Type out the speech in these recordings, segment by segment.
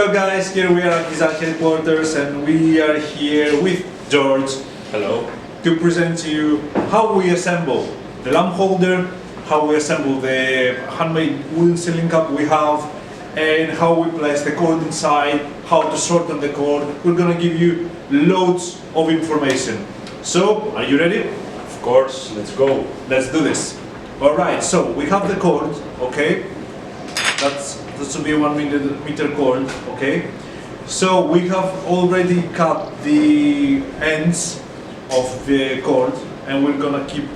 Hello guys, here we are at Dezaart headquarters and we are here with George. Hello. To present to you how we assemble the lamp holder, how we assemble the handmade wooden ceiling cup we have, and how we place the cord inside, how to shorten the cord. We're gonna give you loads of information. So, are you ready? Of course, let's go. Let's do this. Alright, so we have the cord, okay? That's to be a 1 meter cord, okay? So we have already cut the ends of the cord and we're gonna keep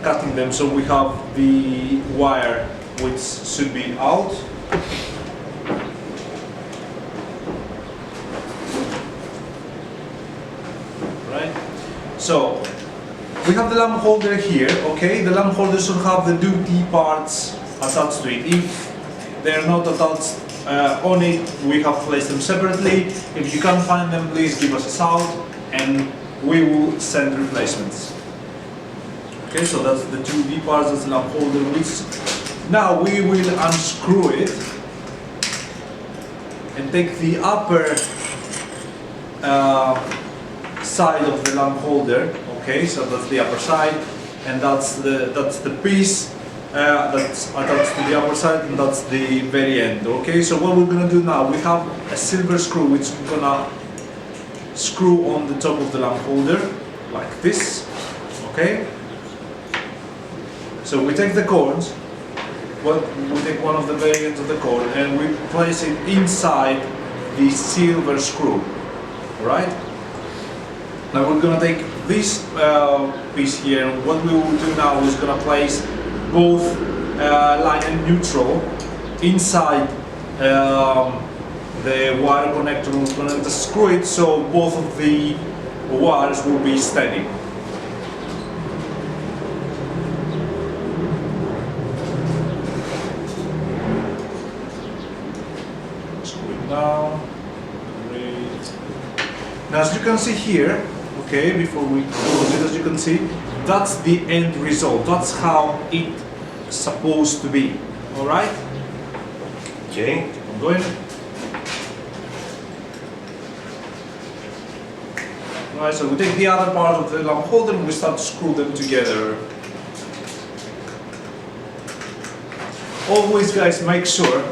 cutting them, so we have the wire which should be out. Right? So we have the lamp holder here, okay? The lamp holder should have the two T parts attached to it. If they're not attached on it, we have placed them separately. If you can't find them, please give us a shout and we will send replacements. Okay, so that's the two D parts, that's the lamp holder. Now we will unscrew it and take the upper side of the lamp holder. Okay, so that's the upper side, and that's the piece that's attached to the upper side, and that's the very end. Okay, so what we're gonna do now, we have a silver screw which we're gonna screw on the top of the lamp holder like this. Okay, so we take the cord, we take one of the very ends of the cord and we place it inside the silver screw. Alright, now we're gonna take this piece here, and what we will do now is gonna place both line and neutral inside the wire connector. We're gonna just screw it so both of the wires will be steady. Screw it down. Great. Now, as you can see here, okay, before we close it, as you can see, that's the end result. That's how it's supposed to be. Alright? Okay. Keep on going. Alright, so we take the other part of the lamp holder and we start to screw them together. Always, guys, make sure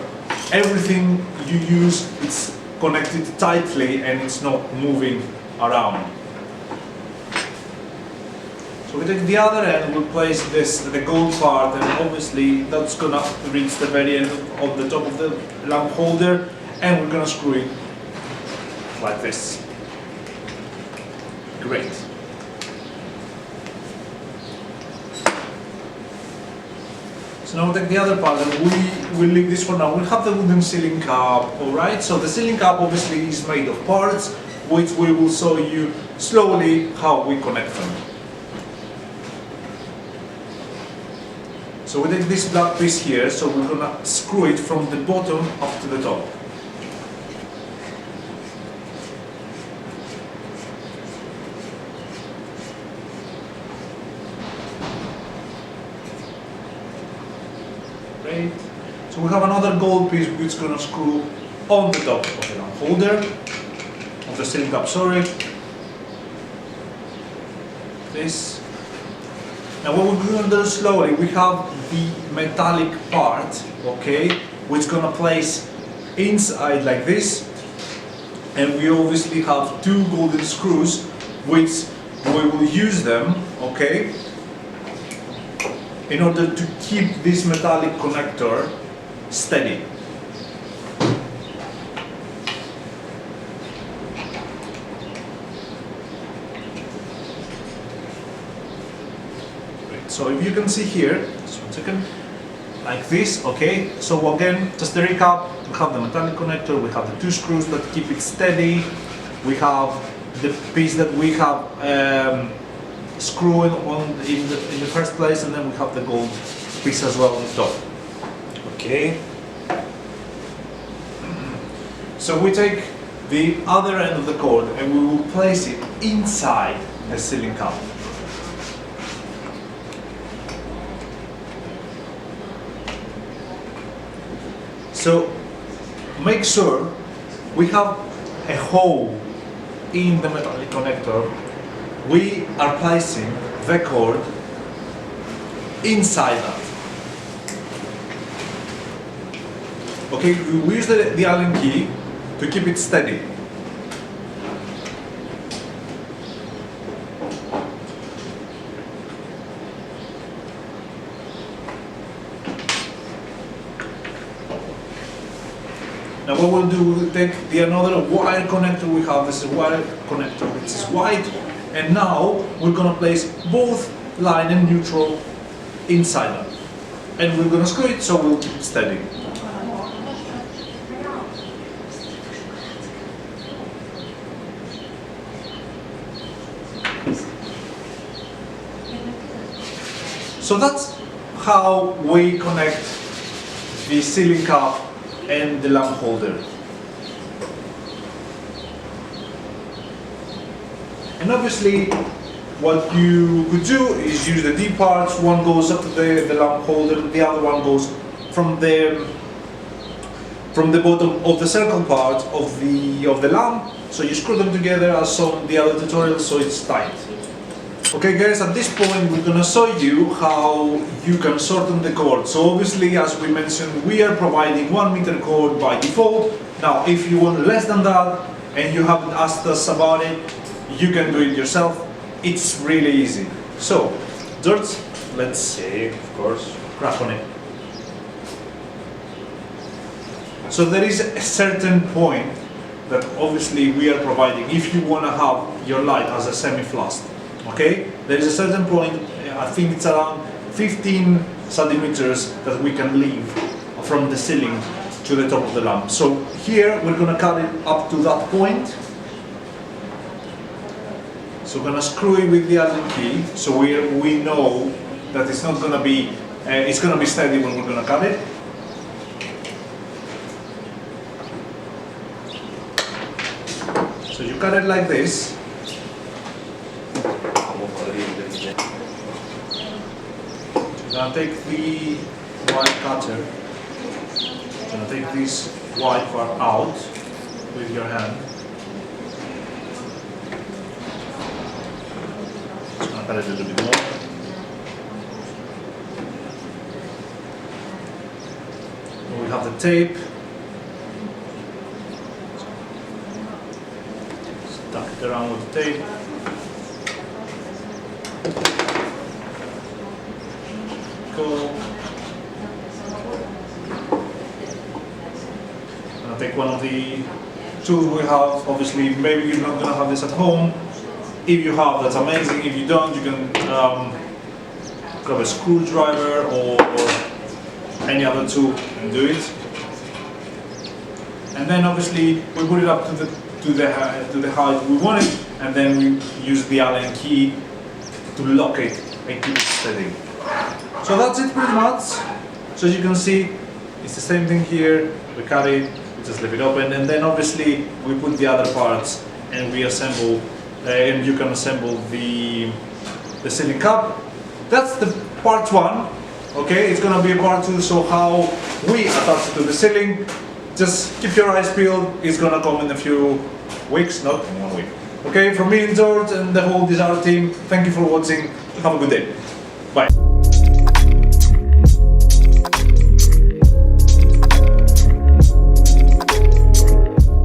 everything you use is connected tightly and it's not moving around. So we take the other end, we'll place the gold part, and obviously that's gonna reach the very end of the top of the lamp holder, and we're gonna screw it like this. Great. So now we take the other part and we'll leave this for now. We'll have the wooden ceiling cup, alright? So the ceiling cup obviously is made of parts, which we will show you slowly how we connect them. So we take this black piece here, so we're gonna screw it from the bottom up to the top. Great. So we have another gold piece which is gonna screw on the top of the lamp holder, of the ceiling cup, sorry. This. Now what we're going to do slowly, we have the metallic part, okay, which is going to place inside like this, and we obviously have two golden screws which we will use them, okay, in order to keep this metallic connector steady. So if you can see here, just 1 second, like this, okay? So again, just to recap, we have the metallic connector, we have the two screws that keep it steady, we have the piece that we have screwed on in the first place, and then we have the gold piece as well on top. Okay. So we take the other end of the cord and we will place it inside the ceiling cup. So make sure we have a hole in the metallic connector. We are placing the cord inside that. Okay, we use the Allen key to keep it steady. Now what we'll do, we'll take another wire connector we have. This is a wire connector which is white, and now we're gonna place both line and neutral inside that. And we're gonna screw it so we'll keep it steady. So that's how we connect the ceiling cap and the lamp holder. And obviously what you could do is use the D parts. One goes up to the lamp holder, the other one goes from the bottom of the circle part of the lamp. So you screw them together as shown in the other tutorial, so it's tight. Okay guys, at this point we're gonna show you how you can shorten the cord. So obviously, as we mentioned, we are providing 1 meter cord by default. Now if you want less than that and you haven't asked us about it, you can do it yourself. It's really easy. So, George, let's Of course. crack on it. So there is a certain point that obviously we are providing if you want to have your light as a semi-flask. Okay, there is a certain point, I think it's around 15 centimeters that we can leave from the ceiling to the top of the lamp. So here we're going to cut it up to that point. So we're going to screw it with the Allen key, so we know that it's not going to be, it's going to be steady when we're going to cut it. So you cut it like this. Now take the wire cutter, now take this white part out with your hand. Just gonna cut it a little bit more. We have the tape. Stuck it around with the tape. Go. I'll take one of the tools we have. Obviously, maybe you're not going to have this at home. If you have, that's amazing. If you don't, you can grab a screwdriver or any other tool and do it. And then obviously we put it up to the height we want it, and then we use the Allen key to lock it and keep it steady. So that's it pretty much. So as you can see, it's the same thing here. We cut it, we just leave it open, and then obviously we put the other parts and we assemble, and you can assemble the ceiling cap. That's the part one. Okay, it's gonna be a part two. So how we attach it to the ceiling. Just keep your eyes peeled. It's gonna come in a few weeks, not in 1 week. Okay, from me and George and the whole Dezaart team, thank you for watching. Have a good day. Bye.